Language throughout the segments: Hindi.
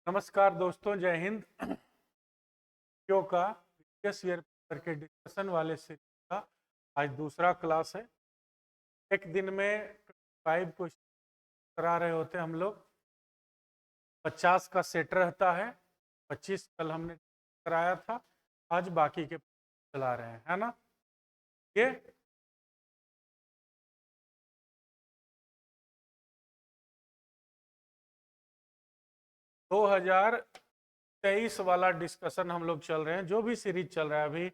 नमस्कार दोस्तों, जय हिंद। वीडियो का प्रीवियस ईयर पेपर के डिस्कशन वाले सीरीज का आज दूसरा क्लास है। एक दिन में 5 क्वेश्चन करा रहे होते हम लोग। 50 का सेट रहता है। 25 कल हमने कराया था, आज बाकी के चला रहे हैं, है ना। ये 2023 वाला डिस्कशन हम लोग चल रहे हैं। जो भी सीरीज चल रहा है अभी,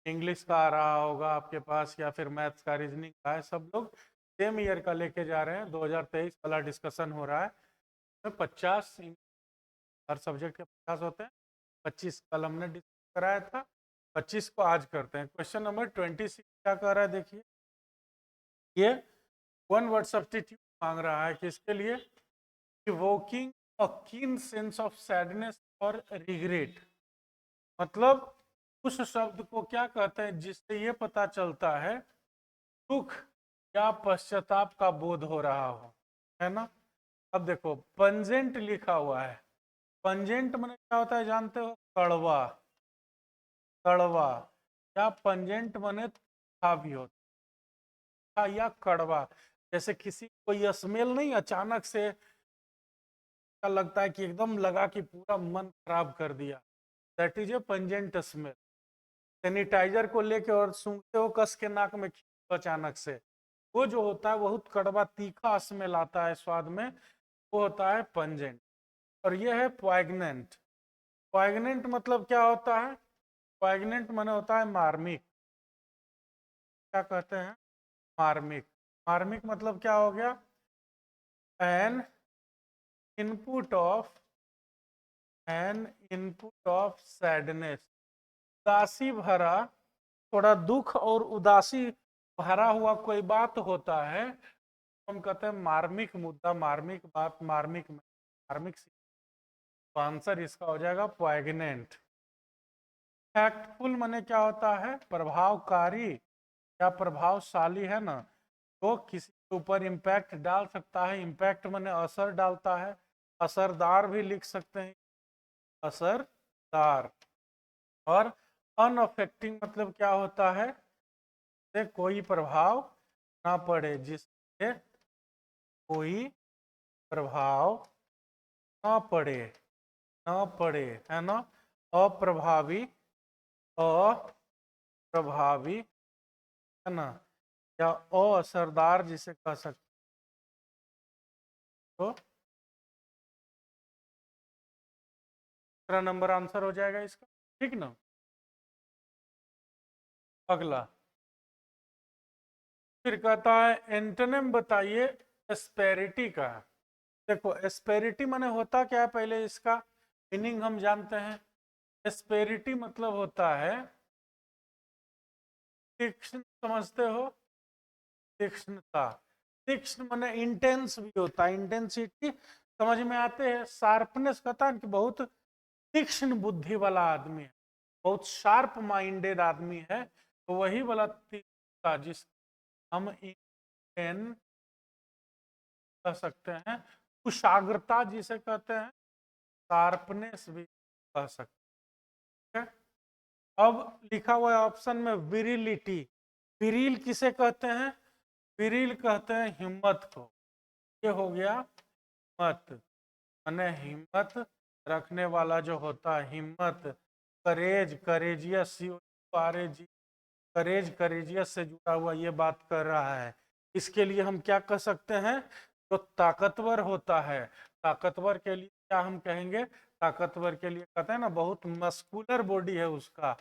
इंग्लिश का आ रहा होगा आपके पास या फिर मैथ्स का, रीजनिंग का है, सब लोग सेम ईयर का लेके जा रहे हैं। 2023 वाला डिस्कशन हो रहा है। 50 हर सब्जेक्ट के 50 होते हैं। 25 कल हमने डिस्कस कराया था, 25 को आज करते हैं। क्वेश्चन नंबर 26 क्या कह रहा है, देखिए। ये वन वर्ड सब्स्टिट्यूट मांग रहा है किसके लिए? इवोकिंग अ कीन सेंस ऑफ सैडनेस और रिग्रेट। मतलब उस शब्द को क्या कहते हैं जिससे ये पता चलता है दुख या पश्चाताप का बोध हो रहा हो, है ना। अब देखो, पंजेंट लिखा हुआ है। पंजेंट माने क्या होता है जानते हो? कड़वा। कड़वा या पंजेंट माने तीखा भी होता है, या कड़वा। जैसे किसी को ये स्मेल नहीं अचानक से लगता है कि एकदम लगा कि पूरा मन खराब कर दिया, that is a pungent smell. Sanitiser को लेके और सूंघते हो कस के नाक में अचानक से, वो जो होता है बहुत कड़वा तीखा स्मेल आता है स्वाद में, वो होता है पंजेंट। और ये है पॉइग्नेंट। पॉइग्नेंट मतलब क्या होता है? पॉइग्नेंट माने होता है मार्मिक। क्या कहते हैं? मार्मिक। मार्मिक मतलब क्या हो गया? N input of sadness. उदासी भरा, थोड़ा दुख और उदासी भरा हुआ कोई बात होता है, हम कहते हैं मार्मिक मुद्दा, मार्मिक बात, मार्मिक मार्मिक। तो आंसर इसका हो जाएगा पॉइग्नेंट। फैक्टफुल माने क्या होता है? प्रभावकारी या प्रभावशाली, है ना। तो किसी के ऊपर इम्पैक्ट डाल सकता है। इम्पैक्ट माने असर डालता है। असरदार भी लिख सकते हैं, असरदार। और अनअफेक्टिंग मतलब क्या होता है? से कोई प्रभाव ना पड़े, जिससे कोई प्रभाव ना पड़े, ना पड़े, है ना। अप्रभावी, अप्रभावी, है ना, या असरदार जिसे कह सकते। तो 17 नंबर आंसर हो जाएगा इसका, ठीक ना। अगला फिर कहता है एंटोनिम बताइए एस्पेरिटी का। देखो, एस्पेरिटी माने होता क्या है, पहले इसका मीनिंग हम जानते हैं। एस्पेरिटी मतलब होता है तीक्ष्ण, समझते हो? तीक्ष्णता। तीक्ष्ण माने इंटेंस भी होता है, इंटेंसिटी समझ में आते हैं। शार्पनेस कहता है कि बहुत तीक्ष्ण बुद्धि वाला आदमी है, बहुत शार्प माइंडेड आदमी है, तो वही वाला तीक्ष्णता जिस हम इंटेन कह सकते हैं। कुशाग्रता जिसे कहते हैं, शार्पनेस भी कह सकते हैं। अब लिखा हुआ है ऑप्शन में विरिलिटी। विरिल किसे कहते हैं? विरिल कहते हैं हिम्मत को। ये हो गया हिम्मत, माने हिम्मत रखने वाला जो होता है, हिम्मत। करेज, करेजियस, करेज, करेजियस से जुड़ा हुआ ये बात कर रहा है। इसके लिए हम क्या कह सकते हैं? जो ताकतवर होता है, ताकतवर के लिए क्या हम कहेंगे? ताकतवर के लिए कहते हैं ना, बहुत मस्कुलर बॉडी है उसका।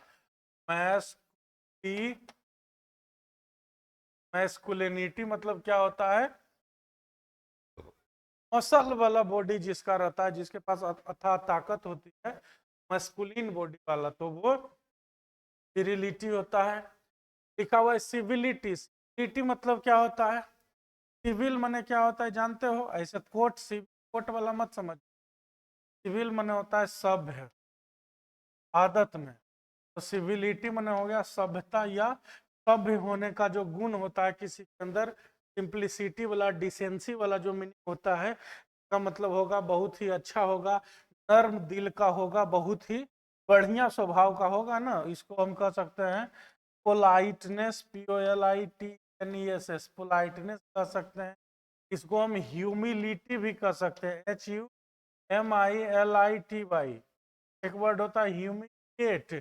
मैस्कुलिनिटी मतलब क्या होता है? मसल वाला बॉडी जिसका रहता है, जिसके पास अथाह ताकत होती है, मस्कुलिन बॉडी वाला, तो वो विरिलिटी होता है। लिखा हुआ है सिविलिटी। सिविलिटी मतलब क्या होता है? सिविल माने क्या होता है जानते हो? ऐसे कोर्ट, कोर्ट वाला मत समझ। सिविल माने होता है सभ्य, आदत में। तो सिविलिटी माने हो गया सभ्यता या सभ्य होने का जो गुण होता है किसी के अंदर। सिंप्लिसिटी वाला, डिसेंसी वाला जो मीनिंग होता है, का मतलब होगा बहुत ही अच्छा होगा, नर्म दिल का होगा, बहुत ही बढ़िया स्वभाव का होगा ना, इसको हम कह सकते हैं पोलाइटनेस, POLITNESS, पोलाइटनेस कह सकते हैं। इसको हम ह्यूमिलिटी भी कह सकते हैं, HUMILITY। एक वर्ड होता है ह्यूमिलिएट।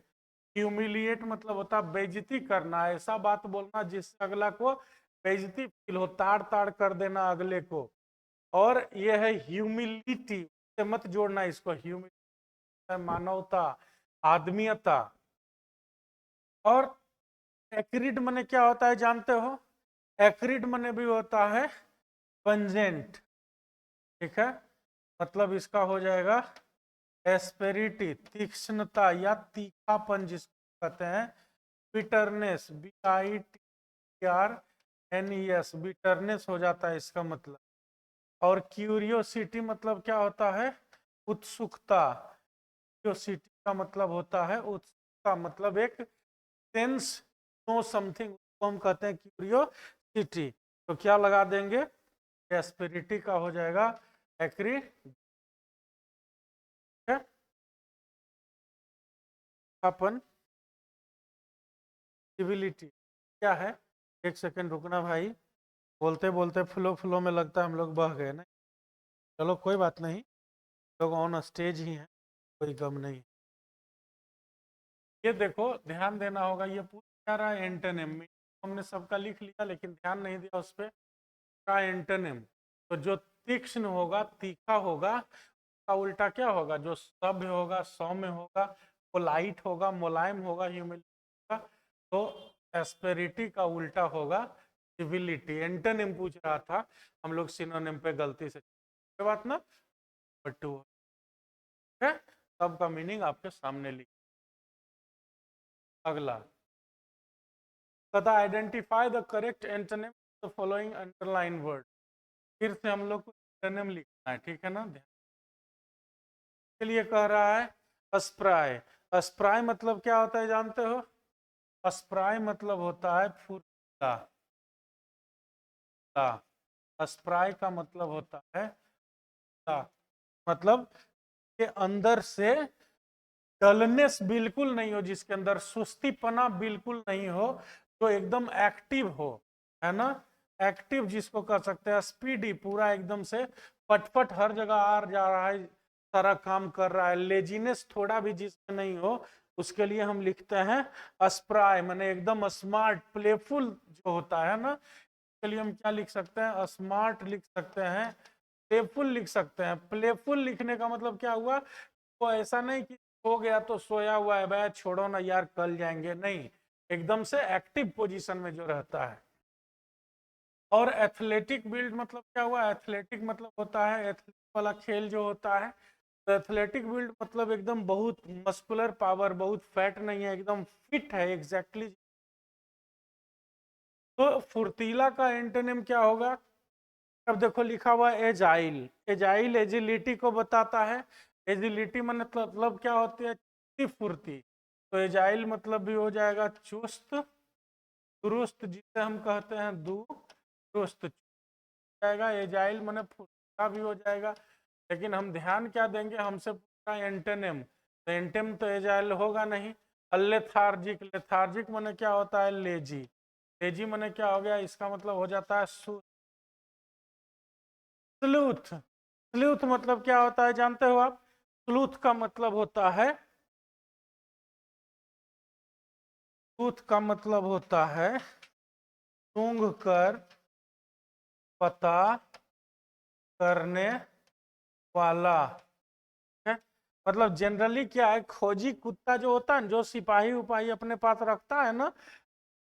ह्यूमिलिएट मतलब होता है बेइज्जती करना, ऐसा बात बोलना जिससे अगला को बेइज्जती फील हो, ताड़ ताड़ कर देना अगले को। और यह है ह्यूमिलिटी, मत जोड़ना इसको, ह्यूमिलिटी मानवता, आदमीयता। और एक्रिड मने क्या होता है जानते हो? एक्रिड मने भी होता है पंजेंट, ठीक है, मतलब इसका हो जाएगा एस्पेरिटी, तीक्ष्णता या तीखापन जिसको कहते हैं। बिटरनेस, BITRNES, बिटरनेस हो जाता है इसका मतलब। और क्यूरियोसिटी मतलब क्या होता है? उत्सुकता। क्यूरियोसिटी का मतलब होता है उत्सुकता, मतलब एक सेंस नो समथिंग, उसको हम कहते हैं क्यूरियोसिटी। तो क्या लगा देंगे? एस्पेरिटी का हो जाएगा एक्री, अपन सिविलिटी क्या है? एक सेकंड रुकना भाई, बोलते बोलते फ्लो फ्लो में लगता है हम लोग बह गए ना। चलो कोई बात नहीं, लोग ऑन स्टेज ही हैं, कोई गम नहीं। ये देखो ध्यान देना होगा, ये पूरा रहा एंटोनिम, हमने सबका लिख लिया लेकिन ध्यान नहीं दिया उस पर। का एंटोनिम, तो जो तीक्ष्ण होगा, तीखा होगा, का उल्टा क्या होगा? जो सभ्य होगा, सौम्य होगा, पोलाइट होगा, मुलायम होगा, ह्यूमिलिटी होगा। तो एस्पेरिटी का उल्टा होगा सिविलिटी। एंटोनिम पूछ रहा था, हम लोग सिनोनिम पे गलती से, कोई बात ना, बट है सबका मीनिंग आपके सामने लिख। अगला, तथा identify the correct antonym the following underline word. फिर से हम लोग को एंटोनिम लिखना है, ठीक है ना। ध्यान के लिए कह रहा है अस्प्राय। अस्प्राय मतलब क्या होता है जानते हो? अस्प्राय मतलब होता है फुर्तीला। अस्प्राय का मतलब होता है मतलब के अंदर से डलनेस बिल्कुल नहीं हो, जिसके अंदर सुस्तीपना बिल्कुल नहीं हो, जो एकदम एक्टिव हो, है ना। एक्टिव जिसको कह सकते हैं, स्पीडी, पूरा एकदम से फटफट हर जगह आ जा रहा है, सारा काम कर रहा है। लेजीनेस थोड़ा भी जिसमें नहीं हो, उसके लिए हम लिखते हैं अस्प्राय, माने एकदम स्मार्ट, प्लेफुल जो होता है ना, के लिए हम क्या लिख सकते हैं? स्मार्ट लिख सकते हैं, प्लेफुल लिख सकते हैं। प्लेफुल लिखने का मतलब क्या हुआ? तो ऐसा नहीं कि हो गया तो सोया हुआ है, भाई छोड़ो ना यार कल जाएंगे, नहीं, एकदम से एक्टिव पोजीशन में जो रहता है। और एथलेटिक बिल्ड मतलब क्या हुआ? एथलेटिक मतलब होता है एथलेटिक वाला खेल जो होता है। तो एथलेटिक बिल्ड मतलब एकदम बहुत मस्कुलर पावर, बहुत फैट नहीं है, एकदम फिट है एग्जैक्टली। तो फुर्तीला का एंटोनिम क्या होगा? अब देखो लिखा हुआ है एजाइल। एजाइल एजिलिटी को बताता है। एजिलिटी मतलब क्या होती है? फुर्ती। तो एजाइल मतलब भी हो जाएगा चुस्त दुरुस्त, जिसे हम कहते हैं दुरुस्त जाएगा। एजाइल माने फुर्तीला भी हो जाएगा। लेकिन हम ध्यान क्या देंगे, हमसे पूरा एंटोनिम, तो एंटोनिम तो एजाइल होगा नहीं। लेथार्जिक, लेथार्जिक माने क्या होता है? लेजी। लेजी माने क्या हो गया? इसका मतलब हो जाता है स्लूथ। स्लूथ मतलब क्या होता है जानते हो आप? स्लूथ का मतलब होता है, स्लूथ का मतलब होता है सूंघ कर पता करने वाला, है? मतलब जनरली क्या है, खोजी कुत्ता जो होता है, जो सिपाही उपाही अपने पास रखता है ना,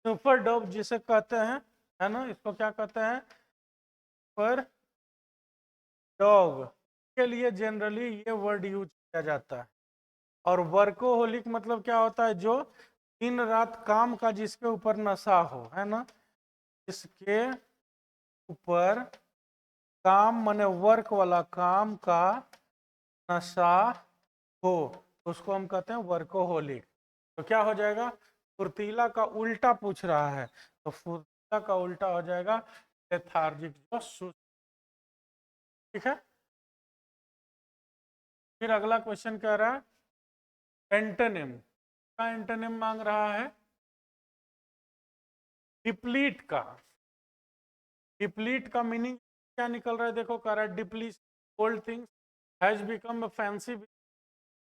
सुपर डॉग जिसे कहते हैं, है ना, इसको क्या कहते हैं? पर डॉग के लिए जनरली ये वर्ड यूज किया जाता है। और वर्कोहोलिक मतलब क्या होता है? जो दिन रात काम का जिसके ऊपर नशा हो, है ना, जिसके ऊपर काम माने वर्क वाला काम का नशा हो, उसको हम कहते हैं वर्कोहोलिक। तो क्या हो जाएगा? फुर्तीला का उल्टा पूछ रहा है, तो फुर्तीला का उल्टा हो जाएगा लेथार्जिक, जो सुस्त। ठीक है, फिर अगला क्वेश्चन कह रहा है एंटोनिम का, एंटोनिम मांग रहा है डिप्लीट का। डिप्लीट का मीनिंग क्या निकल रहा है, देखो कह रहा है deplete old things has become fancy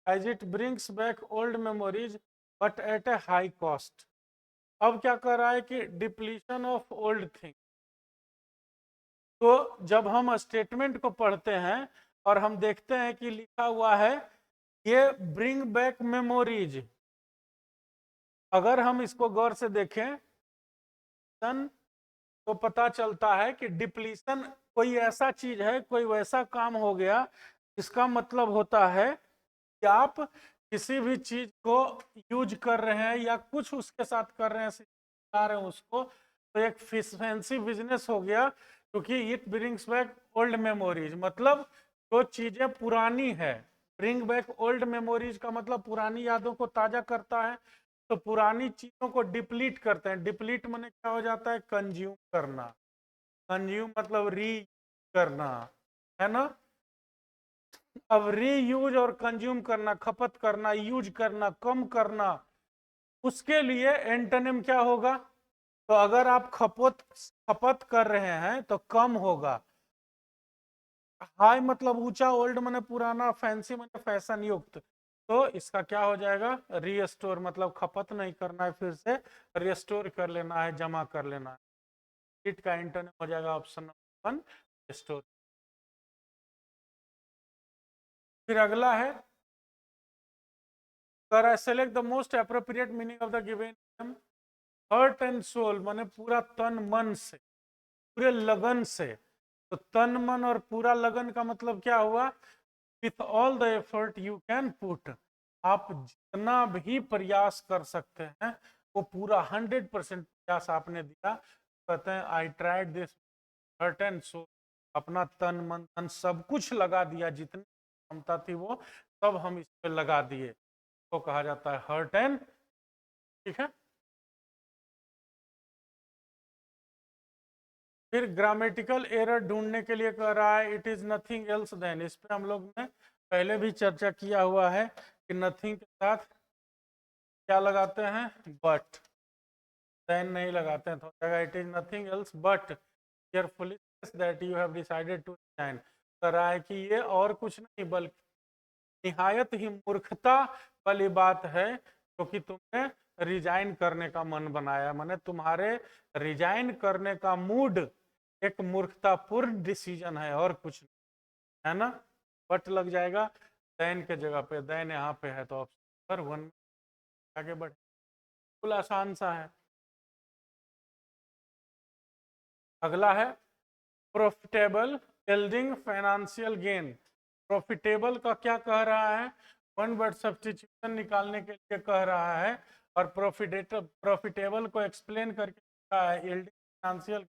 as it brings back old memories but at a high cost. अब क्या कर रहा है कि डिप्लीशन ऑफ ओल्ड थिंग। तो जब हम स्टेटमेंट को पढ़ते हैं और हम देखते हैं कि लिखा हुआ है ये ब्रिंग बैक मेमोरीज, अगर हम इसको गौर से देखें तो पता चलता है कि डिप्लीशन कोई ऐसा चीज है, कोई वैसा काम हो गया, इसका मतलब होता है कि आप किसी भी चीज को यूज कर रहे हैं या कुछ उसके साथ कर रहे हैं, सिखा रहे हैं उसको, तो एक फैंसी बिजनेस हो गया, क्योंकि it brings back old memories, मतलब जो चीजें पुरानी है। ब्रिंग बैक ओल्ड मेमोरीज का मतलब पुरानी यादों को ताजा करता है, तो पुरानी चीजों को डिप्लीट करते हैं। डिप्लीट माने क्या हो जाता है, कंज्यूम करना। कंज्यूम मतलब री करना, है ना। अब रीयूज और कंज्यूम करना, खपत करना, यूज करना, कम करना, उसके लिए एंटोनिम क्या होगा। तो अगर आप खपत कर रहे हैं तो कम होगा। हाई मतलब ऊंचा, ओल्ड माने पुराना, फैंसी माने फैशन युक्त, तो इसका क्या हो जाएगा, रीस्टोर, मतलब खपत नहीं करना है, फिर से रिस्टोर कर लेना है, जमा कर लेना है। इट का एंटोनिम हो जाएगा ऑप्शन नंबर 1 रिस्टोर। फिर अगला है select the most appropriate meaning of the given name. Heart and soul माने पूरा तन मन से, पूरे लगन से। तो तन मन और पूरा लगन का मतलब क्या हुआ, with all the effort you can put, आप जितना भी प्रयास कर सकते हैं वो पूरा 100% प्रयास आपने दिया। कहते हैं I tried this heart and soul, अपना तन मन धन सब कुछ लगा दिया, जितनी क्षमता थी वो सब हम इस पे लगा दिए, तो कहा जाता है हर्ट एंड। ठीक है। फिर ग्रामेटिकल एरर ढूंढने के लिए कह रहा है it is nothing else than. इस पे हम लोग ने पहले भी चर्चा किया हुआ है कि नथिंग के साथ क्या लगाते हैं, बट। देन नहीं लगाते हैं, तो जगह it is nothing else but your foolishness that you have decided to resign. कह रहा है कि ये और कुछ नहीं बल्कि निहायत ही मूर्खता वाली बात है, क्योंकि तुमने रिजाइन करने का मन बनाया, माने तुम्हारे रिजाइन करने का मूड एक मूर्खतापूर्ण डिसीजन है और कुछ नहीं, है ना। बट लग जाएगा दैन के जगह पे, दैन यहाँ पे है, तो ऑप्शन नंबर 1 आगे बढ़े। बिल्कुल आसान सा है। अगला है profitable yielding financial gain. Profitable का क्या कह रहा है, वन वर्ड सब्स्टिट्यूशन निकालने के लिए कह रहा है, और प्रॉफिटेबल को एक्सप्लेन करके कहा है यील्डिंग फाइनेंशियल,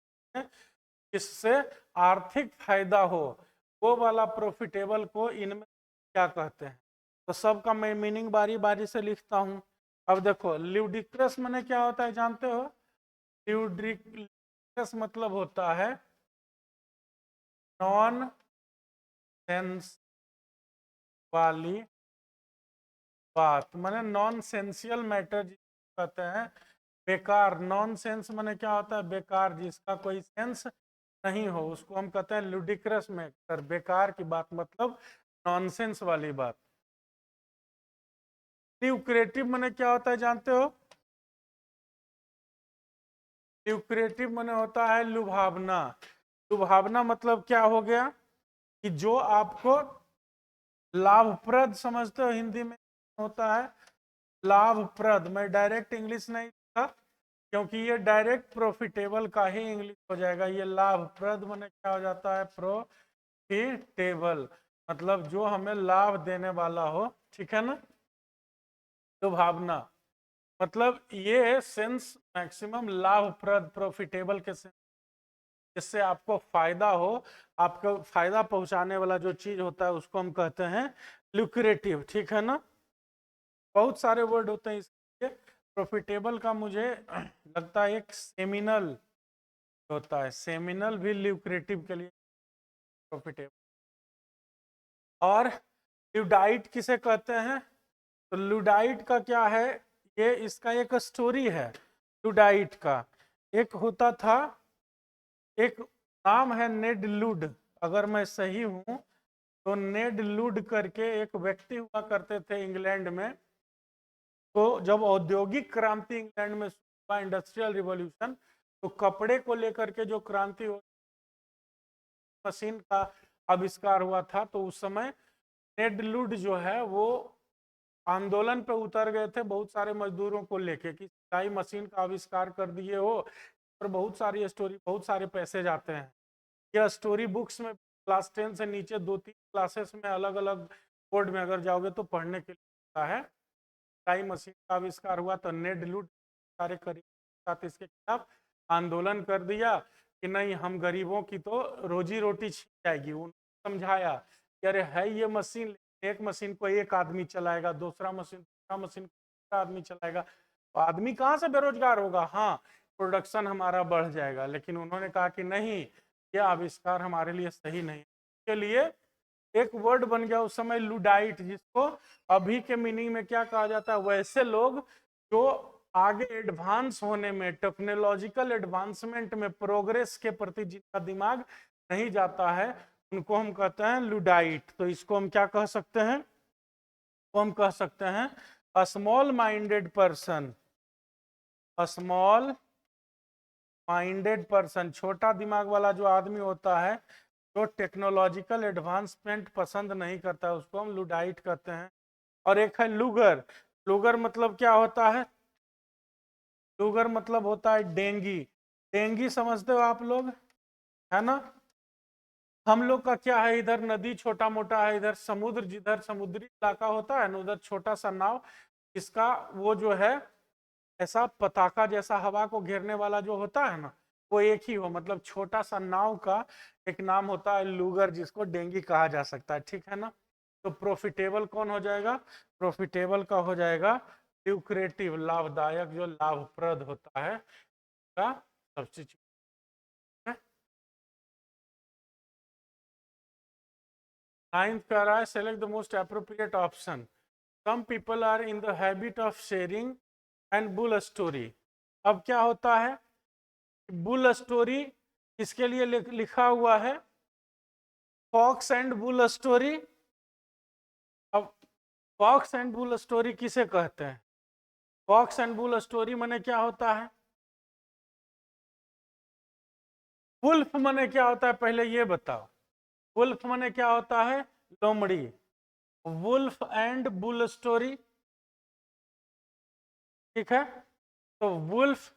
इससे आर्थिक फायदा हो, वो वाला प्रॉफिटेबल को इनमें क्या कहते हैं। तो सबका मैं मीनिंग बारी बारी से लिखता हूं। अब देखो ल्यूडिक्रस माने क्या होता है, जानते हो। ल्यूडिक्रस मतलब होता है नॉन सेंस वाली बात, माने नॉन सेंसियल मैटर कहते हैं। बेकार, नॉन सेंस माने क्या होता है, बेकार, जिसका कोई सेंस नहीं हो, उसको हम कहते हैं लुडिक्रस मैटर, बेकार की बात, मतलब नॉनसेंस वाली बात। ल्यूक्रेटिव माने क्या होता है, जानते हो। ल्यूक्रेटिव माने होता है लुभावना। लुभावना मतलब क्या हो गया, कि जो आपको लाभप्रद, समझते हो हिंदी में होता है लाभप्रद। मैं डायरेक्ट इंग्लिश नहीं था, क्योंकि ये डायरेक्ट प्रॉफिटेबल का ही इंग्लिश हो जाएगा। ये लाभप्रद माने क्या हो जाता है, प्रॉफिटेबल, मतलब जो हमें लाभ देने वाला हो, ठीक है ना। लुभावना मतलब ये सेंस मैक्सिमम लाभप्रद, प्रॉफिटेबल के सेंस, जिससे आपको फायदा हो, आपको फायदा पहुंचाने वाला जो चीज होता है उसको हम कहते हैं ल्यूक्रेटिव, ठीक है ना। बहुत सारे वर्ड होते हैं इसके। प्रॉफिटेबल का मुझे लगता है एक सेमिनल होता है, सेमिनल भी ल्यूक्रेटिव के लिए प्रॉफिटेबल। और लुडाइट किसे कहते हैं? तो लुडाइट का क्या है, ये इसका एक स्टोरी है लुडाइट का। एक होता था, एक नाम है नेड लुड, अगर मैं सही हूं तो नेड लुड करके एक व्यक्ति हुआ करते थे इंग्लैंड में। तो जब औद्योगिक क्रांति इंग्लैंड में हुआ, इंडस्ट्रियल रिवॉल्यूशन, तो कपड़े को लेकर के जो क्रांति हो, मशीन का आविष्कार हुआ था, तो उस समय नेड लुड जो है वो आंदोलन पे उतर गए थे बहुत सारे मजदूरों को लेके कि सिलाई मशीन का आविष्कार कर दिए हो, और बहुत सारी स्टोरी, बहुत सारे पैसे जाते हैं। यह स्टोरी बुक्स में क्लास 10 से नीचे 2-3 क्लासेस में अलग अलग बोर्ड में अगर जाओगे तो पढ़ने के लिए है। सिलाई मशीन का आविष्कार हुआ तो नेड लुड सारे करीब साथ इसके खिलाफ आंदोलन कर दिया कि नहीं, हम गरीबों की तो रोजी रोटी छिन जाएगी। उन्होंने समझाया कि अरे है ये मशीन, एक मशीन को एक आदमी चलाएगा, दूसरा मशीन दूसरा आदमी चलाएगा, तो आदमी कहाँ से बेरोजगार होगा? हाँ, प्रोडक्शन हमारा बढ़ जाएगा। लेकिन उन्होंने कहा कि नहीं, ये आविष्कार हमारे लिए सही नहीं। के लिए एक वर्ड बन गया उस समय लुडाइट, जिसको अभी के मीनिंग में क्या कहा जाता है, वैसे लोग जो आगे एडवांस होने में, टेक्नोलॉजिकल एडवांसमेंट में, प्रोग्रेस के प्रति जिनका दिमाग नहीं जाता है, उनको हम कहते हैं लुडाइट। तो इसको हम क्या कह सकते हैं? तो हम कह सकते हैं a small minded person, a small minded person, छोटा दिमाग वाला जो आदमी होता है, जो टेक्नोलॉजिकल एडवांसमेंट पसंद नहीं करता है, उसको हम लुडाइट कहते हैं। और एक है लुगर। लुगर मतलब क्या होता है? लुगर मतलब होता है डेंगी। डेंगी समझते हो आप लोग, है ना? हम लोग का क्या है, इधर नदी छोटा मोटा है, इधर समुद्र, जिधर समुद्री इलाका होता है ना, उधर छोटा सा नाव, इसका वो जो है ऐसा पताका जैसा हवा को घेरने वाला जो होता है ना, वो एक ही हो, मतलब छोटा सा नाव का एक नाम होता है लुगर, जिसको डेंगी कहा जा सकता है। ठीक है ना? तो प्रॉफिटेबल कौन हो जाएगा? प्रॉफिटेबल का हो जाएगा ल्यूक्रेटिव, लाभदायक, जो लाभप्रद होता है का सब्स्टिट्यूट। नाइन्थ कह रहा है select the most appropriate option. Some people are in the habit of sharing and bull story. अब क्या होता है, बुल स्टोरी किसके लिए लिखा हुआ है? Fox and bull story. अब फॉक्स एंड बुल स्टोरी किसे कहते हैं? फॉक्स एंड बुल स्टोरी माने क्या होता है? वुल्फ माने क्या होता है, पहले ये बताओ। वुल्फ माने क्या होता है? लोमड़ी। वुल्फ एंड बुल स्टोरी, ठीक है? तो वुल्फ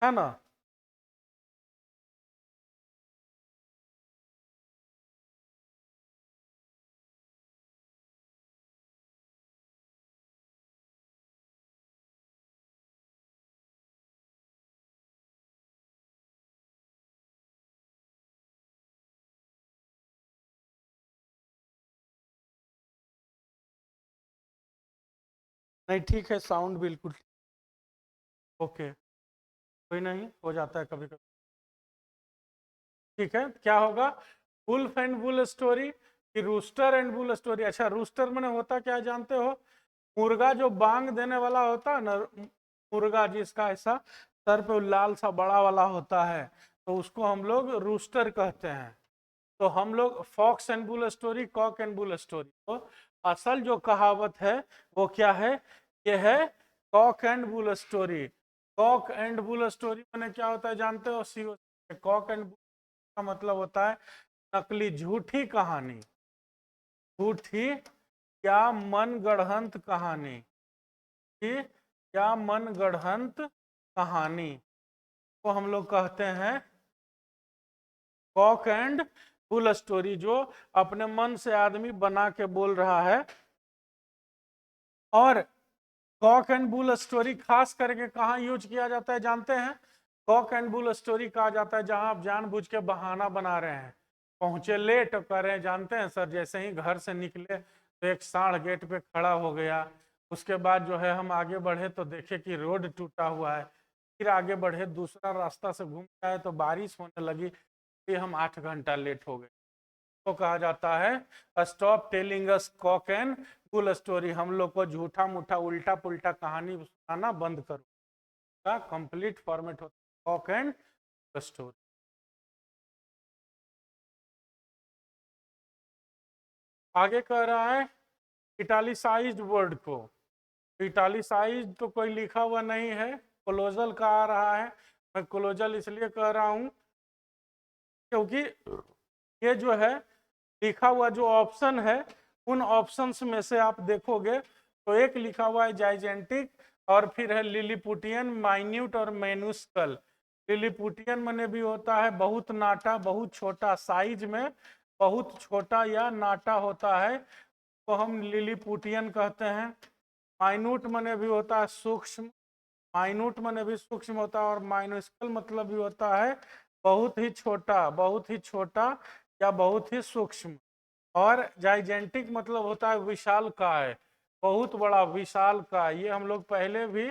है ना, नहीं ठीक है, साउंड बिल्कुल ओके, कोई नहीं, हो जाता है कभी कभी। ठीक है, क्या होगा? वुल्फ एंड बुल स्टोरी कि रूस्टर एंड बुल स्टोरी। अच्छा, रूस्टर मैंने होता क्या जानते हो? मुर्गा जो बांग देने वाला होता है ना, मुर्गा जिसका ऐसा सर पे लाल सा बड़ा वाला होता है, तो उसको हम लोग रूस्टर कहते हैं। तो हम लोग fox and bull story, cock and bull story, तो असल जो कहावत है वो क्या है? ये है Kock and bull story. Cock and bull story मैंने क्या होता है जानते हो? सी। कॉक एंड बुल का मतलब होता है नकली, झूठी कहानी, झूठी या मन गढ़ंत कहानी, ठीक? या मन गढ़ंत कहानी को हम लोग कहते हैं कॉक एंड बुल स्टोरी, जो अपने मन से आदमी बना के बोल रहा है। और कॉक एंड बुल स्टोरी खास करके कहाँ यूज किया जाता है जानते हैं? कॉक एंड बुल स्टोरी कहा जाता है जहां आप जानबूझ के बहाना बना रहे हैं, पहुंचे लेट कर रहे हैं, जानते हैं सर, जैसे ही घर से निकले तो एक सांड गेट पे खड़ा हो गया, उसके बाद जो है हम आगे बढ़े तो देखे कि रोड टूटा हुआ है, फिर आगे बढ़े दूसरा रास्ता से घूम के आए तो बारिश होने लगी, फिर हम 8 घंटा लेट हो गए। तो कहा जाता है stop telling us Kock and bull story, हम लोग को झूठा मूठा उल्टा पुल्टा कहानी सुनाना बंद करो, का कंप्लीट फॉर्मेट होता है कॉक एंड स्टोरी। आगे कह रहा है इटालिसाइज्ड वर्ड को, इटालिसाइज्ड तो कोई लिखा हुआ नहीं है, क्लोजल का आ रहा है। मैं क्लोजल इसलिए कह रहा हूं क्योंकि ये जो है लिखा हुआ जो ऑप्शन है, उन ऑप्शंस में से आप देखोगे तो एक लिखा हुआ है जाइजेंटिक, और फिर है लिलीपुटियन, माइन्यूट और मैन्यूस्कल। लिलीपुटियन मने भी होता है बहुत नाटा, बहुत छोटा, साइज में बहुत छोटा या नाटा होता है तो हम लिलीपुटियन कहते हैं। माइन्यूट मने भी होता है सूक्ष्म, माइन्यूट मने भी सूक्ष्म होता है, और माइन्यूस्कल मतलब भी होता है बहुत ही छोटा, बहुत ही छोटा या बहुत ही सूक्ष्म। और जाइजेंटिक मतलब होता है विशाल काय, बहुत बड़ा विशाल काय। ये हम लोग पहले भी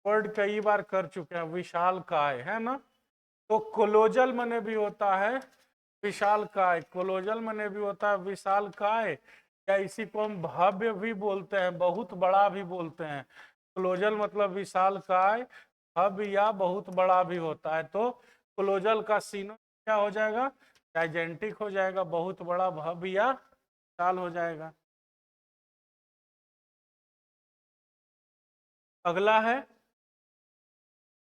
वर्ड कई बार कर चुके हैं, विशाल काय, है ना। तो कोलोजल मने भी होता है विशाल काय, कोलोजल मने भी होता है विशाल काय, या इसी को हम भव्य भी बोलते हैं, बहुत बड़ा भी बोलते हैं। कोलोजल मतलब विशाल काय, भव्य या बहुत बड़ा भी होता है। तो कोलोजल का सीनो क्या हो जाएगा, जाइजेंटिक हो जाएगा, बहुत बड़ा, भव्य या विशाल हो जाएगा। अगला है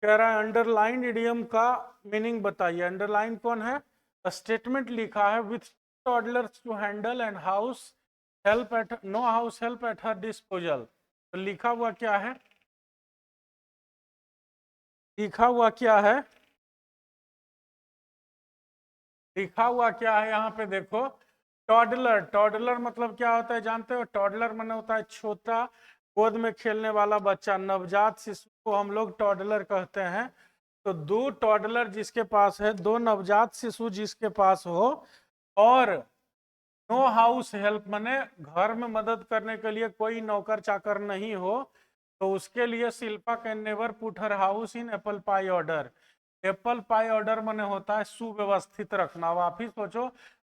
कह रहा है अंडरलाइन इडियम का मीनिंग बताइए। अंडरलाइन कौन है, स्टेटमेंट लिखा है with toddlers to handle and house help at no house help at her disposal. तो लिखा हुआ क्या है, लिखा हुआ क्या है, लिखा हुआ क्या है यहाँ पे देखो, टॉडलर। टॉडलर मतलब क्या होता है जानते हो, टॉडलर माने होता है छोटा गोद में खेलने वाला बच्चा, नवजात शिशु को हम लोग टॉडलर कहते हैं। तो दो टॉडलर जिसके पास है, दो नवजात शिशु जिसके पास हो, और नो हाउस हेल्प माने घर में मदद करने के लिए कोई नौकर चाकर नहीं हो, तो उसके लिए Shilpa can never put her house in apple pie order. Apple pie order माने होता है सुव्यवस्थित रखना। अब आप ही सोचो,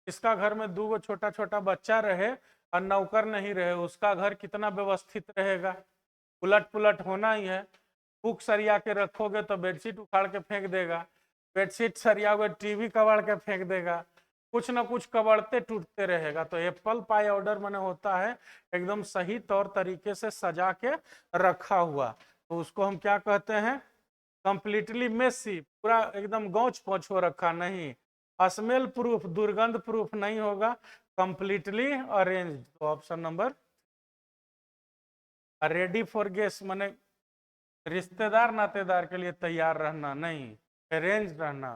इसका घर में दो छोटा छोटा बच्चा रहे और नौकर नहीं रहे, उसका घर कितना व्यवस्थित रहेगा, उलट पुलट होना ही है। बुक सरिया के रखोगे तो बेडशीट उखाड़ के फेंक देगा, बेडशीट सरियाओगे टीवी कबाड़ के फेंक देगा, कुछ ना कुछ कबाड़ते टूटते रहेगा। तो एप्पल पाई ऑर्डर मैंने होता है एकदम सही तौर तरीके से सजा के रखा हुआ, तो उसको हम क्या कहते हैं, कंप्लीटली मेसी, पूरा एकदम गौच पौच हो रखा नहीं, स्मेल प्रूफ, दुर्गंध प्रूफ नहीं होगा, कंप्लीटली अरेंज। तो option number. Ready for guest माने रिश्तेदार नातेदार के लिए तैयार रहना नहीं, अरेंज रहना,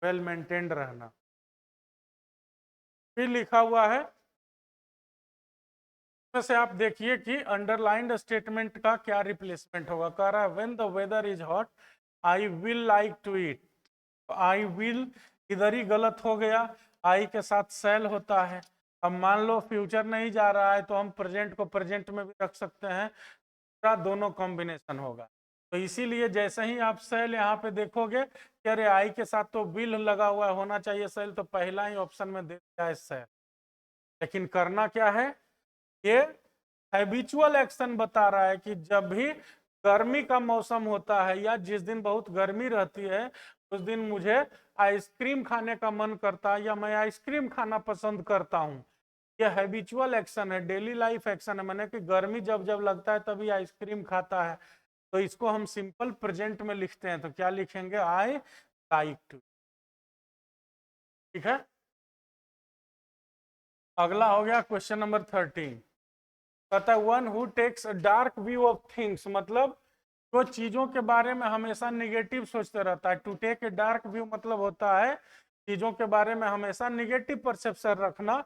वेल मेंटेन्ड रहना। फिर लिखा हुआ है इसमें से आप देखिए कि अंडरलाइंड स्टेटमेंट का क्या रिप्लेसमेंट होगा। कह रहा है when the weather is hot I will like to eat. I will इधर ही गलत हो गया, आई के साथ सेल होता है। अब मान लो फ्यूचर नहीं जा रहा है तो हम प्रेजेंट को प्रेजेंट में भी रख सकते हैं, पूरा दोनों कॉम्बिनेशन होगा। तो इसीलिए जैसे ही आप सेल यहाँ पे देखोगे कि अरे आई के साथ तो विल लगा हुआ होना चाहिए सेल, तो पहला ही ऑप्शन में दे दिया है सेल। लेकिन करना क्या है, ये हैबिचुअल एक्शन बता रहा है कि जब भी गर्मी का मौसम होता है या जिस दिन बहुत गर्मी रहती है उस दिन मुझे आइसक्रीम खाने का मन करता है या मैं आइसक्रीम खाना पसंद करता हूँ। ये हैबिचुअल एक्शन है, डेली लाइफ एक्शन है, मैंने कि गर्मी जब जब लगता है तभी आइसक्रीम खाता है। तो इसको हम सिंपल प्रेजेंट में लिखते हैं, तो क्या लिखेंगे, आई लाइक टू। ठीक है, अगला हो गया क्वेश्चन नंबर 13। कहता है one who takes a dark view of things, मतलब जो चीजों के बारे में हमेशा निगेटिव सोचते रहता है। To take a dark view मतलब होता है चीजों के बारे में हमेशा निगेटिव परसेप्शन रखना।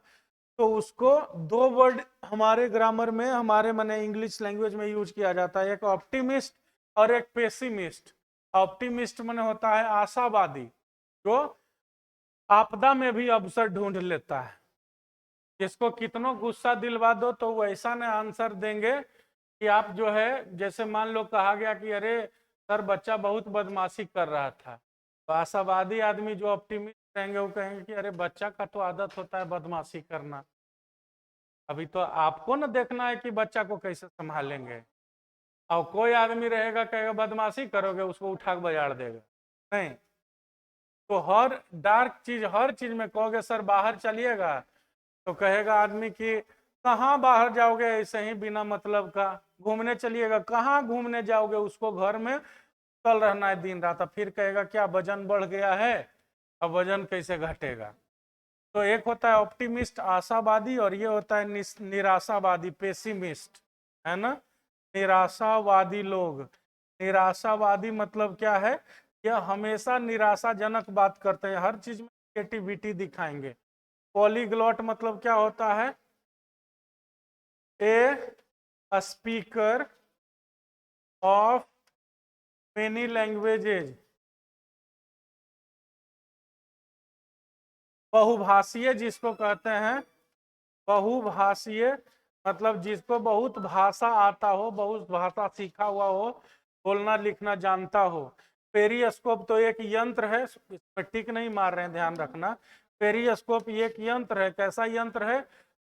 तो उसको दो वर्ड हमारे ग्रामर में, हमारे माने इंग्लिश लैंग्वेज में यूज किया जाता है, एक ऑप्टिमिस्ट और एक पेसिमिस्ट। ऑप्टिमिस्ट माने होता है आशावादी, जो आपदा में भी अवसर ढूंढ लेता है। जिसको कितनों गुस्सा दिलवा दो तो वो ऐसा न आंसर देंगे कि आप जो है, जैसे मान लो कहा गया कि अरे सर बच्चा बहुत बदमाशी कर रहा था, तो आशावादी आदमी जो ऑप्टिमिस्ट रहेंगे वो कहेंगे कि अरे बच्चा का तो आदत होता है बदमाशी करना, अभी तो आपको ना देखना है कि बच्चा को कैसे संभालेंगे। और कोई आदमी रहेगा कहेगा बदमाशी करोगे उसको उठा के बजाड़ देगा। नहीं, तो हर डार्क चीज, हर चीज में कहोगे सर बाहर चलिएगा, तो कहेगा आदमी कि कहाँ बाहर जाओगे ऐसे ही बिना मतलब का, घूमने चलिएगा, कहाँ घूमने जाओगे, उसको घर में चल रहना है दिन रात। फिर कहेगा क्या वजन बढ़ गया है, अब वजन कैसे घटेगा। तो एक होता है ऑप्टिमिस्ट आशावादी, और ये होता है निराशावादी पेसिमिस्ट, है ना। निराशावादी लोग, निराशावादी मतलब क्या है, यह हमेशा निराशाजनक बात करते हैं, हर चीज में नेगेटिविटी दिखाएंगे। पॉलीग्लॉट मतलब क्या होता है, a speaker of many languages, बहुभाषीय जिसको कहते हैं, बहुभाषीय मतलब जिसको बहुत भाषा आता हो, बहुत भाषा सीखा हुआ हो, बोलना लिखना जानता हो। पेरिस्कोप तो एक यंत्र है, इसमें टिक नहीं मार रहे हैं, ध्यान रखना। पेरिस्कोप एक यंत्र है, कैसा यंत्र है,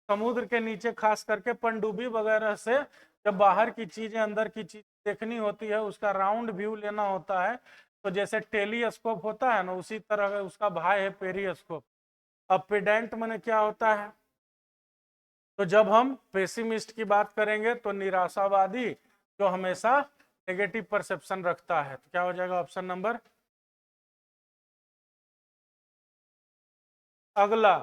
समुद्र के नीचे खास करके पनडुब्बी वगैरह से जब बाहर की चीजें अंदर की चीज देखनी होती है, उसका राउंड व्यू लेना होता है, तो जैसे टेलीस्कोप होता है ना, उसी तरह उसका भाई है पेरिस्कोप। अब पेडेंट माने क्या होता है, तो जब हम पेसिमिस्ट की बात करेंगे तो निराशावादी जो हमेशा नेगेटिव परसेप्शन रखता है, तो क्या हो जाएगा ऑप्शन नंबर। अगला,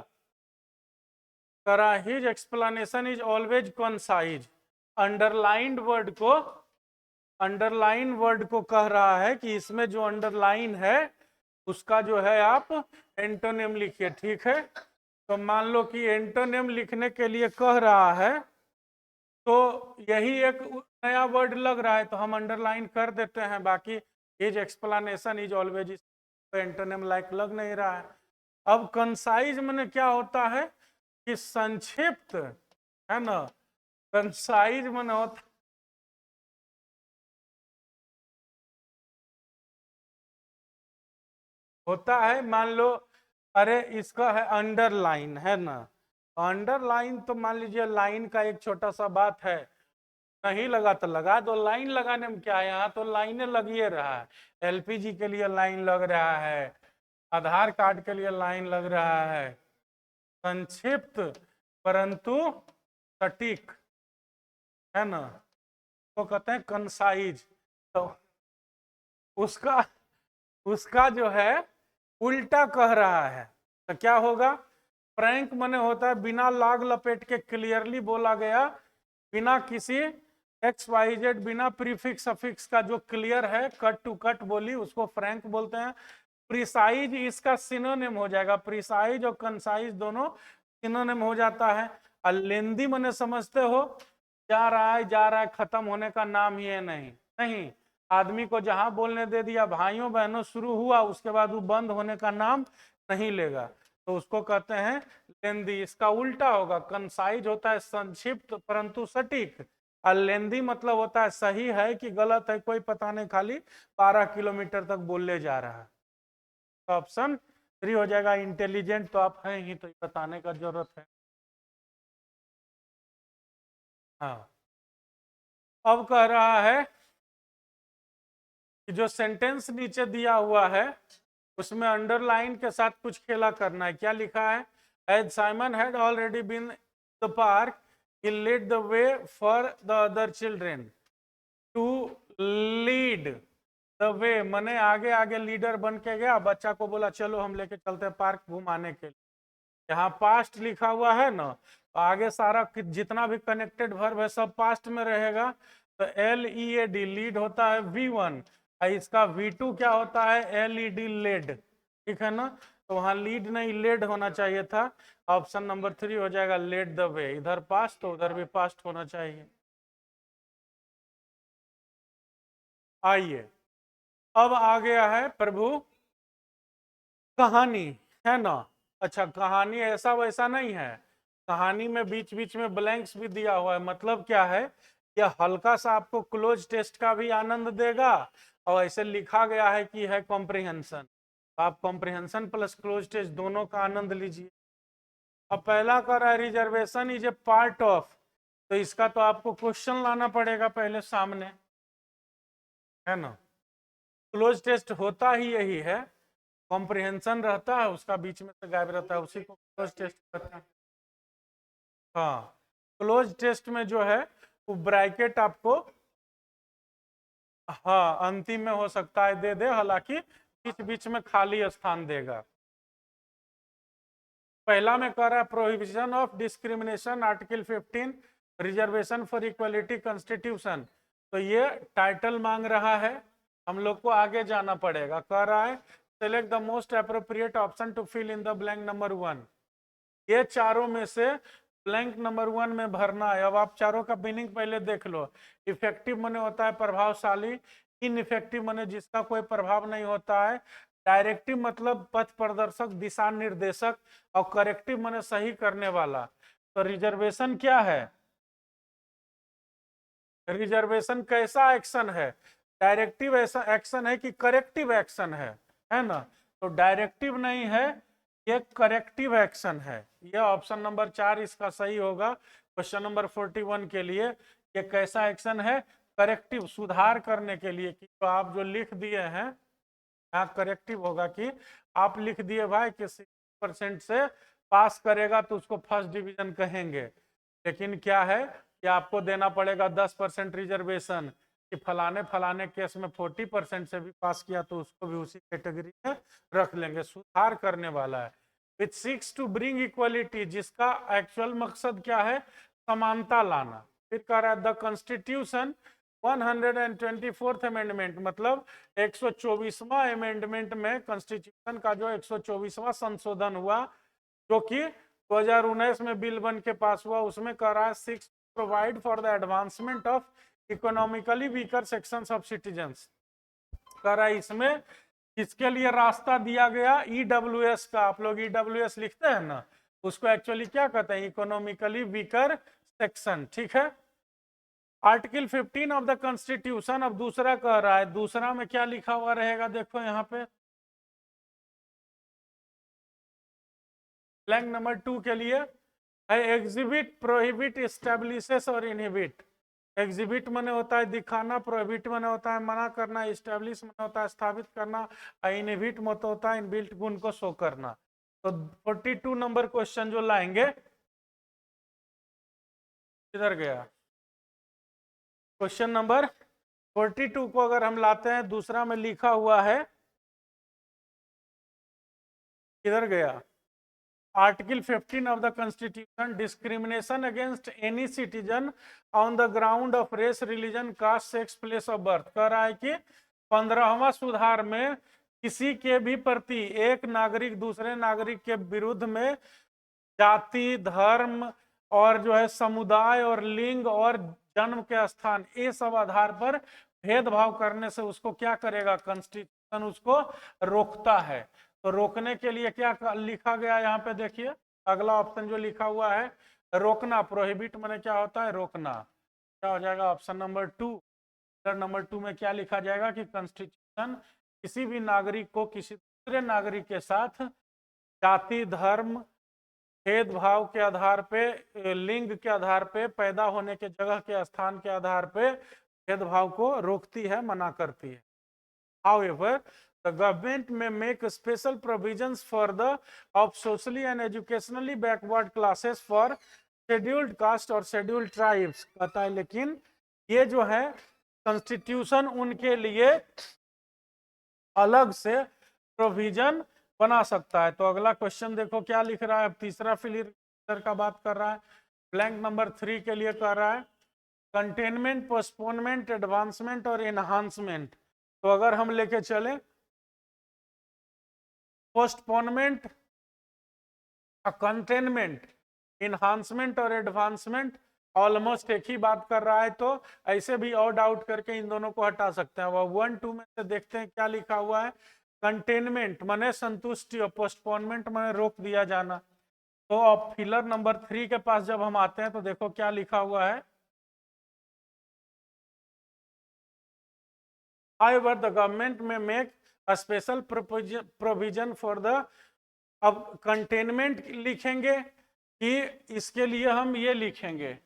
his explanation is always concise, underlined word को, अंडरलाइन वर्ड को कह रहा है कि इसमें जो अंडरलाइन है उसका जो है आप एंटोनिम लिखिए, ठीक है। तो मान लो कि एंटोनिम लिखने के लिए कह रहा है, तो यही एक नया वर्ड लग रहा है तो हम अंडरलाइन कर देते हैं, बाकी his explanation is always, antonym like लग नहीं रहा है। अब कंसाइज मैंने क्या होता है कि संक्षिप्त, है ना। कंसाइज मैंने होता है, मान लो अरे इसका है अंडरलाइन, है ना। अंडरलाइन तो मान लीजिए लाइन का एक छोटा सा बात है, नहीं लगा तो लगा दो, लाइन लगाने में क्या है, यहाँ तो लाइनें लगिए रहा है, एलपीजी के लिए लाइन लग रहा है, आधार कार्ड के लिए लाइन लग रहा है। संक्षिप्त परंतु सटीक, है ना, तो कहते हैं कंसाइज। तो उसका उसका जो है उल्टा कह रहा है, तो क्या होगा, फ्रैंक मने होता है बिना लाग लपेट के क्लियरली बोला गया, बिना किसी एक्स वाई जेड, बिना प्रीफिक्स अफिक्स का जो क्लियर है, कट टू कट बोली, उसको फ्रैंक बोलते हैं। प्रिसाइज इसका सिनोनिम हो जाएगा, प्रिसाइज और कंसाइज दोनों सिनोनिम हो जाता है। और लेंदी मने समझते हो, जा रहा है जा रहा है, खत्म होने का नाम ही है नहीं, नहीं, आदमी को जहां बोलने दे दिया भाइयों बहनों शुरू हुआ, उसके बाद वो बंद होने का नाम नहीं लेगा, तो उसको कहते हैं लेंदी। इसका उल्टा होगा, कंसाइज होता है संक्षिप्त परंतु सटीक, और लेंदी मतलब होता है सही है कि गलत है कोई पता नहीं, खाली 12 किलोमीटर तक बोलने जा रहा है। तो ऑप्शन 3 हो जाएगा। इंटेलिजेंट तो आप हैं ही, तो बताने का जरूरत है। हाँ, अब कह रहा है कि जो सेंटेंस नीचे दिया हुआ है उसमें अंडरलाइन के साथ कुछ खेला करना है। क्या लिखा है, as Simon had already been the park he led the way for the other children, to lead the way मने आगे आगे लीडर बन के गया, बच्चा को बोला चलो हम लेके चलते हैं पार्क घुमाने के लिए। यहाँ पास्ट लिखा हुआ है ना, तो आगे सारा जितना भी कनेक्टेड वर्ब है सब पास्ट में रहेगा, तो LEAD लीड होता है V1, इसका V2 क्या होता है LED लेड, ठीक है ना। तो वहां लीड नहीं लेड होना चाहिए था, ऑप्शन नंबर 3 हो जाएगा लेड द वे, इधर पास्ट तो उधर भी पास्ट होना चाहिए। आइए, अब आ गया है प्रभु कहानी, है ना। अच्छा, कहानी ऐसा वैसा नहीं है, कहानी में बीच बीच में ब्लैंक्स भी दिया हुआ है, मतलब क्या है, यह हल्का सा आपको क्लोज टेस्ट का भी आनंद देगा, और ऐसे लिखा गया है कि है कॉम्प्रिहेंशन, आप कॉम्प्रिहेंशन प्लस क्लोज टेस्ट दोनों का आनंद लीजिए। अब पहला कर रहा है reservation is a part of, तो इसका तो आपको क्वेश्चन लाना पड़ेगा पहले सामने, है ना। क्लोज टेस्ट होता ही यही है, कॉम्प्रिहेंशन रहता है उसका बीच में से गायब रहता है, उसी को क्लोज टेस्ट कहते हैं। हाँ, क्लोज टेस्ट में जो है वो ब्रैकेट आपको हाँ अंतिम में हो सकता है दे दे, हालांकि बीच बीच में खाली स्थान देगा। पहला में कह रहा है prohibition of discrimination article 15 reservation for equality constitution, तो ये टाइटल मांग रहा है, हम लोग को आगे जाना पड़ेगा। कह रहा है select the most appropriate option to fill in the blank number 1, ये चारों में से ब्लैंक नंबर 1 में भरना है। अब आप चारों का मीनिंग पहले देख लो। इफेक्टिव माने होता है प्रभावशाली, इनइफेक्टिव माने जिसका कोई प्रभाव नहीं होता है, डायरेक्टिव मतलब पथ प्रदर्शक दिशा निर्देशक, और करेक्टिव माने सही करने वाला। तो रिजर्वेशन क्या है, रिजर्वेशन कैसा एक्शन है, डायरेक्टिव ऐसा एक्शन है कि करेक्टिव एक्शन है ना। तो डायरेक्टिव नहीं है, ये करेक्टिव एक्शन है। ये ऑप्शन नंबर 4 इसका सही होगा क्वेश्चन नंबर 41 के लिए। ये कैसा एक्शन है, करेक्टिव, सुधार करने के लिए। कि तो आप जो लिख दिए हैं यहाँ करेक्टिव होगा कि आप लिख दिए भाई कि 60% से पास करेगा तो उसको फर्स्ट डिवीजन कहेंगे, लेकिन क्या है कि आपको देना पड़ेगा 10% रिजर्वेशन, कि फलाने फलाने केस में 40% से भी पास किया तो उसको भी उसी कैटेगरी में रख लेंगे। सुधार करने वाला है। विच सीक्स टू ब्रिंग इक्वलिटी, जिसका एक्चुअल मकसद क्या है, समानता लाना। फिर कह रहा है द कॉन्स्टिट्यूशन 124th अमेंडमेंट, मतलब 124वां अमेंडमेंट में कॉन्स्टिट्यूशन का जो 124वां संशोधन हुआ, जो कि 2019 में बिल बन के पास हुआ, उसमें कह रहा है 6 provide for the advancement of economically weaker sections of citizens. कह रहा है इसमें किसके लिए रास्ता दिया गया, ईडब्ल्यूएस का। आप लोग ईडब्ल्यूएस लिखते हैं ना, उसको एक्चुअली क्या कहते हैं, इकोनॉमिकली वीकर सेक्शन, ठीक है। आर्टिकल 15 ऑफ द कॉन्स्टिट्यूशन, अब दूसरा कह रहा है, दूसरा में क्या लिखा हुआ रहेगा, देखो यहाँ पे ब्लैंक नंबर 2 के लिए है एग्जिबिट, प्रोहिबिट, एस्टेब्लिशेस और इनहिबिट। एग्जिबिट माने होता है दिखाना, प्रोहिबिट माने होता है मना करना, एस्टेब्लिश माने होता है स्थापित करना, और इनहिबिट मतलब होता है इनबिल्ट गुण को शो करना। तो 42 नंबर क्वेश्चन जो लाएंगे, किधर गया क्वेश्चन नंबर 42 को अगर हम लाते हैं, दूसरा में लिखा हुआ है, किधर गया, article 15 of the constitution discrimination against any citizen on the ground of race, religion, caste, sex, place of birth. कह रहा है कि 15वां सुधार में किसी के भी प्रति एक नागरिक दूसरे नागरिक के विरुद्ध में जाति, धर्म और जो है समुदाय और लिंग और जन्म के स्थान, ये सब आधार पर भेदभाव करने से उसको क्या करेगा, कॉन्स्टिट्यूशन उसको रोकता है। तो रोकने के लिए क्या लिखा गया यहाँ पे देखिए, अगला ऑप्शन जो लिखा हुआ है रोकना, प्रोहिबिट माने क्या होता है, रोकना। क्या हो जाएगा ऑप्शन नंबर 2। नंबर 2 में क्या लिखा जाएगा कि कॉन्स्टिट्यूशन किसी भी नागरिक को किसी दूसरे नागरिक के साथ जाति, धर्म, भेदभाव के आधार पे, लिंग के आधार पे, पैदा होने के जगह के स्थान के आधार पे भेदभाव को रोकती है, मना करती है। However, the government may make special provisions for the of socially and educationally backward classes for scheduled caste और scheduled tribes, कहता है। लेकिन ये जो है कॉन्स्टिट्यूशन उनके लिए अलग से प्रोविजन बना सकता है। तो अगला क्वेश्चन देखो क्या लिख रहा है, अब तीसरा फिल्टर का बात कर रहा है। ब्लैंक नंबर 3 के लिए कर रहा है कंटेनमेंट, पोस्टपोनमेंट, एडवांसमेंट और एनहांसमेंट। तो अगर हम लेके चले पोस्टपोनमेंट, कंटेनमेंट, इन्हांसमेंट और एडवांसमेंट ऑलमोस्ट एक ही बात कर रहा है, तो ऐसे भी ऑड आउट करके इन दोनों को हटा सकते हैं। वह 1, 2 में से देखते हैं क्या लिखा हुआ है। कंटेनमेंट माने संतुष्टि और पोस्टपोनमेंट माने रोक दिया जाना। तो अब फिलर नंबर 3 के पास जब हम आते हैं तो देखो क्या लिखा हुआ है, However, the government may make special provision for the, अब कंटेनमेंट लिखेंगे कि इसके लिए हम ये लिखेंगे,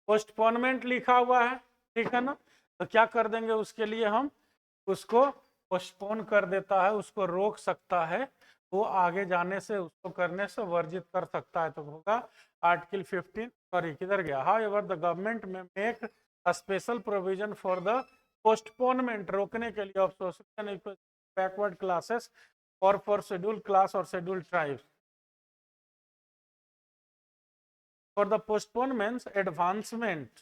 पोस्टपोनमेंट लिखा हुआ है, ठीक है ना। तो क्या कर देंगे उसके लिए, हम उसको पोस्टपोन कर देता है, उसको रोक सकता है, वो आगे जाने से उसको करने से वर्जित कर सकता है। तो होगा आर्टिकल 15, सॉरी किधर गया, हाउ एवर द गवर्नमेंट में make a special provision for the postponement, रोकने के लिए of social and backward classes और फॉर शेड्यूल क्लास और schedule tribes, for the postponements advancement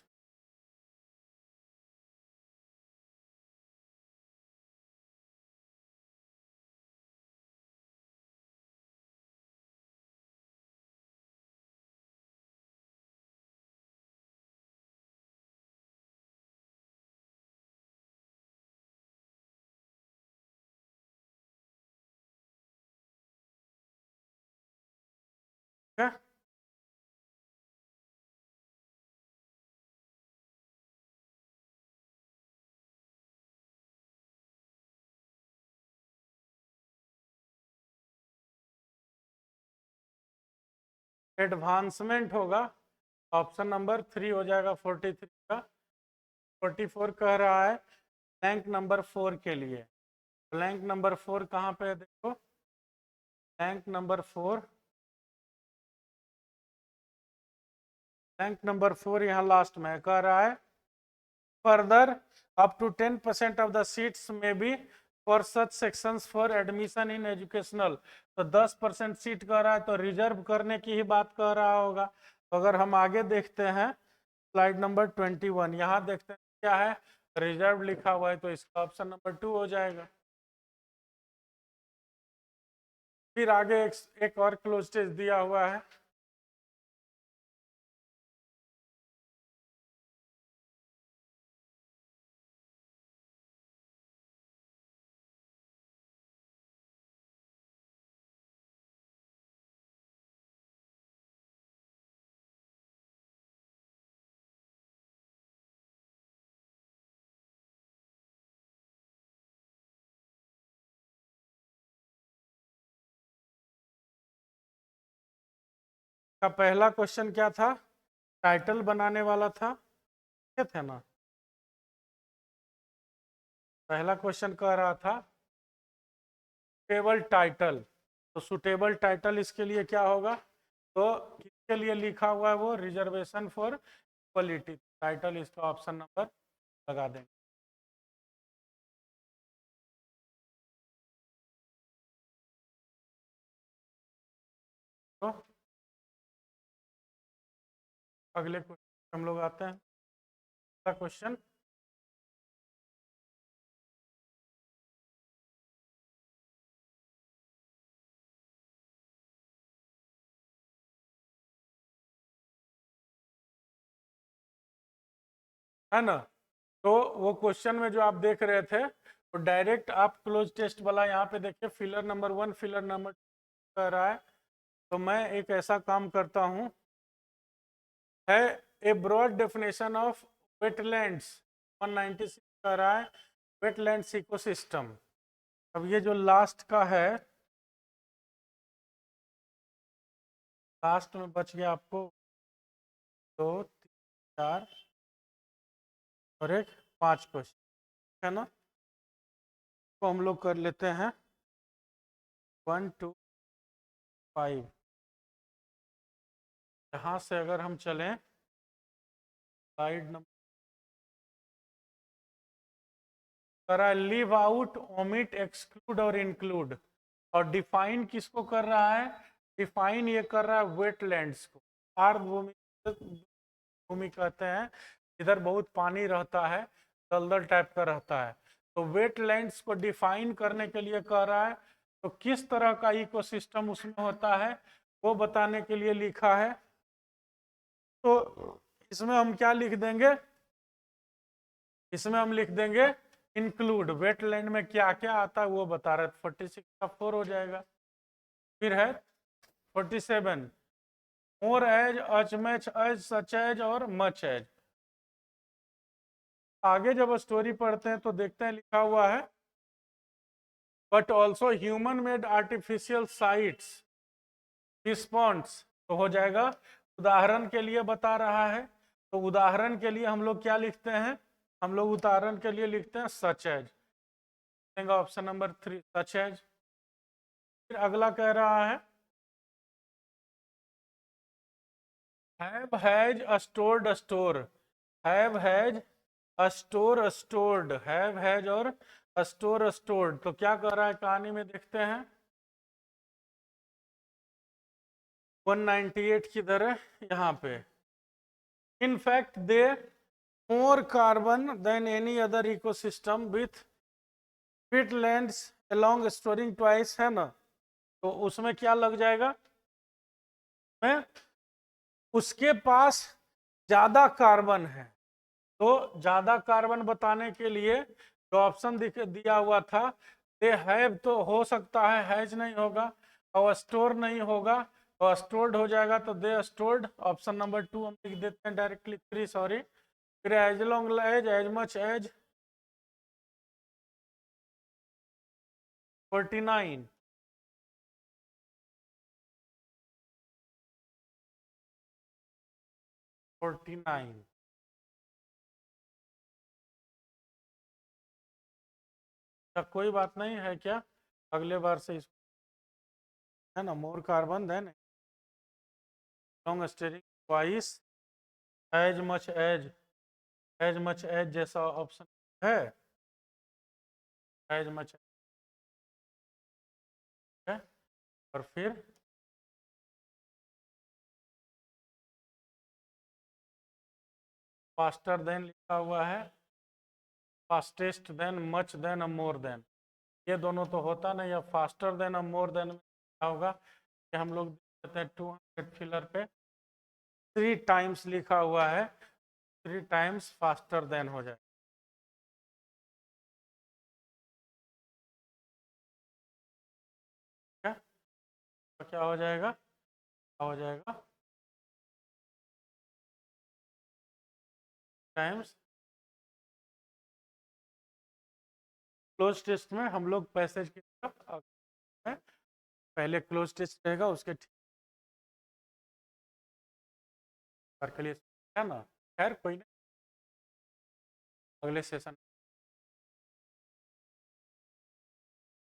है, एडवांसमेंट होगा, ऑप्शन नंबर 3 हो जाएगा 43 का। 44 कह रहा है ब्लैंक नंबर 4 के लिए, ब्लैंक नंबर 4 कहाँ पे है देखो, ब्लैंक नंबर 4, ब्लैंक नंबर 4 यहाँ लास्ट में कह रहा है further up to 10% of the seats may be for such sections for admission in educational, तो 10% सीट कह रहा है, तो रिजर्व करने की ही बात कह रहा होगा। तो अगर हम आगे देखते हैं स्लाइड नंबर 21, यहाँ देखते हैं क्या है, रिजर्व लिखा हुआ है, तो इसका ऑप्शन नंबर 2 हो जाएगा। फिर आगे एक और क्लोज टेस्ट दिया हुआ है, का पहला क्वेश्चन क्या था, टाइटल बनाने वाला था, क्या थे ना, पहला क्वेश्चन कह रहा था सुटेबल टाइटल, तो सुटेबल टाइटल इसके लिए क्या होगा, तो किसके लिए लिखा हुआ है वो, रिजर्वेशन फॉर इक्वलिटी, टाइटल इसका ऑप्शन नंबर लगा देंगे। तो अगले क्वेश्चन हम लोग आते हैं, अगला क्वेश्चन, है ना। तो वो क्वेश्चन में जो आप देख रहे थे, तो डायरेक्ट आप क्लोज टेस्ट वाला यहाँ पे देखिए, फिलर नंबर 1 फिलर नंबर 2 कर रहा है। तो मैं एक ऐसा काम करता हूँ, है a broad definition of wetlands, 196 कह रहा है वेटलैंड्स इकोसिस्टम। अब ये जो लास्ट का है, लास्ट में बच गया आपको 2 3 4 और एक 5 क्वेश्चन, है ना। तो हम लोग कर लेते हैं 1 2 5, यहाँ से अगर हम चलें स्लाइड नंबर, करा लीव आउट, ओमिट, एक्सक्लूड और इंक्लूड, और डिफाइन किसको कर रहा है, डिफाइन ये कर रहा है वेटलैंड्स को, आर्द्रभूमि, भूमि कहते हैं, इधर बहुत पानी रहता है, दलदल टाइप का रहता है, तो वेटलैंड्स को डिफाइन करने के लिए कह रहा है, तो किस तरह का इकोसिस्टम उसमें होता है वो बताने के लिए लिखा है। तो इसमें हम क्या लिख देंगे, इसमें हम लिख देंगे इंक्लूड, वेटलैंड में क्या क्या आता है वो बता रहे, 46 का 4 हो जाएगा। फिर है 47, मोर एज, अच मैच एज, सच एज और मच एज। आगे जब स्टोरी पढ़ते हैं तो देखते हैं लिखा हुआ है but also human made artificial sites response, तो हो जाएगा उदाहरण के लिए बता रहा है। तो उदाहरण के लिए हम लोग क्या लिखते हैं, हम लोग उदाहरण के लिए लिखते हैं such as, option number 3 such as. फिर अगला कह रहा है have has stored store, have has store stored, have has और स्टोर स्टोर्ड, तो क्या कर रहा है कहानी में देखते हैं। 198 की तरह यहाँ पे in fact they more carbon than any other ecosystem with wetlands along storing twice, है ना। तो उसमें क्या लग जाएगा, है उसके पास ज्यादा कार्बन है। तो ज्यादा कार्बन बताने के लिए जो ऑप्शन दिया हुआ था दे हैव, तो हो सकता है हैज नहीं होगा और स्टोर नहीं होगा और स्टोर्ड हो जाएगा, तो दे स्टोर्ड ऑप्शन नंबर 2 हम लिख देते हैं डायरेक्टली 3 सॉरी। फिर as long as much as 49, कोई बात नहीं है क्या, अगले बार से इस है ना। More carbon than long staring twice as much as जैसा ऑप्शन है, एज मच है। और फिर फास्टर देन लिखा हुआ है, फास्टेस्ट देन, मच देन और मोर देन, ये दोनों तो होता नहीं है। फास्टर देन और मोर देन में क्या होगा कि हम लोग देते हैं 200 फिलर पे 3 टाइम्स लिखा हुआ है, 3 टाइम्स फास्टर देन हो जाए, तो क्या हो जाएगा, क्या हो जाएगा टाइम्स। क्लोज टेस्ट में हम लोग पैसेज की तरफ पहले क्लोज टेस्ट रहेगा उसके ठीक के लिए, है ना। खैर कोई नहीं, अगले सेशन